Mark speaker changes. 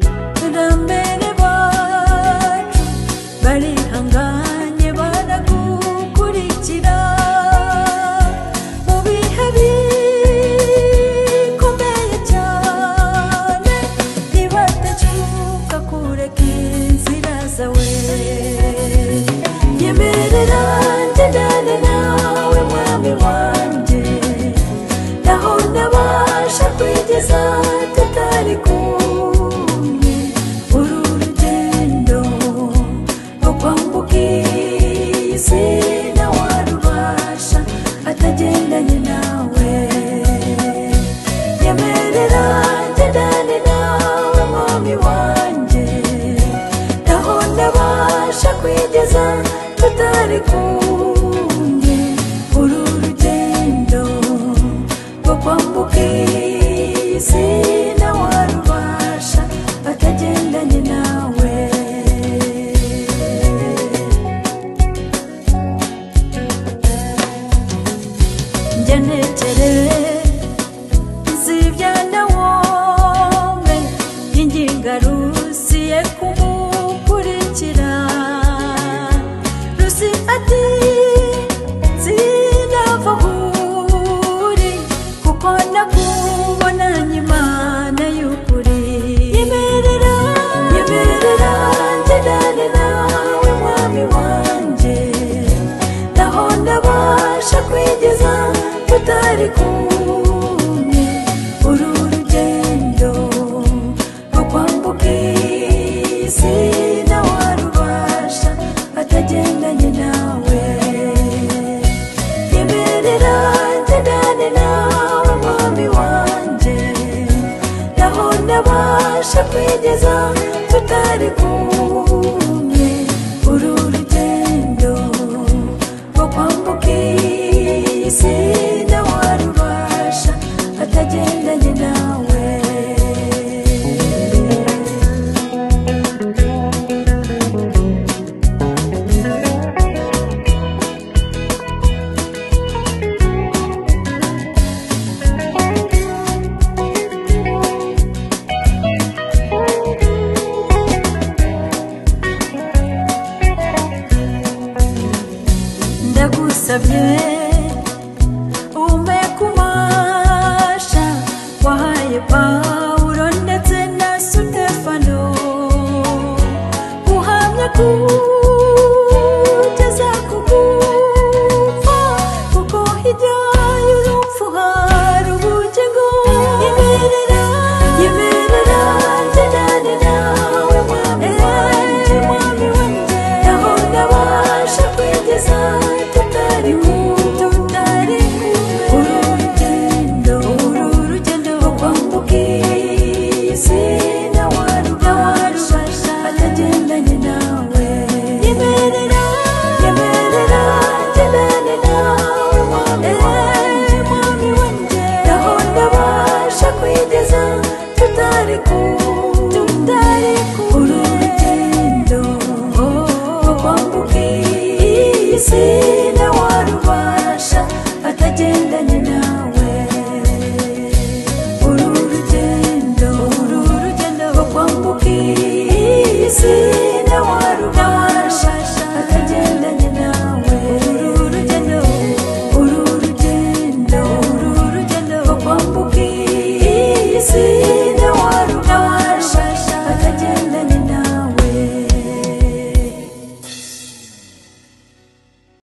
Speaker 1: abakurambere bacu barihanganye baragukurikira mu bihe bikomeye cyane ntibatacuka kureka inzira zawe nyemerera ngendane nawe mwami wanjye naho nabasha kwigeza tutari kumwe uru rugendo rwo kwambuka iyi si ntawarubasha atagendanye nawe nyemerera ngendane nawe mwami wanjye naho nabasha kwigeza tutari kumwe uru rugendo rwo kwambuka iyi si ntawarubasha atagendanye nawe njya ntekereza ibya Nawomi yinginga Rusiya kumukurikira Rusi ati sinava aho uri kuko nakubonanye Imana y'ukuri nyemerera ngendane nawe mwami wanjye naho ndabasha kwigeza tutari kumwe uru rugendo rwo kwambuka iyi si ntawarubasha atagendanye nawe nyemerera ngendane nawe mwami wanjye naho ndabasha kwigeza tutari kumwe uru rugendo rwo kwambuka iyi si ntawarubasha atagendanye nawe ndagusabye umpe kubasha wahaye Pawulo ndetse na Sitefano uhamya kugeza ku gupfa kuko hirya y'urupfu hari ubugingo nyemerera ngendane nawe mwami wanjye naho ndabasha kwigeza tutari kumwe uru rugendo rwo kwambuka iyi si ntawarubasha atagendanye nawe nyemerera ngendane nawe mwami wanjye naho ndabasha kwigeza tutari kumwe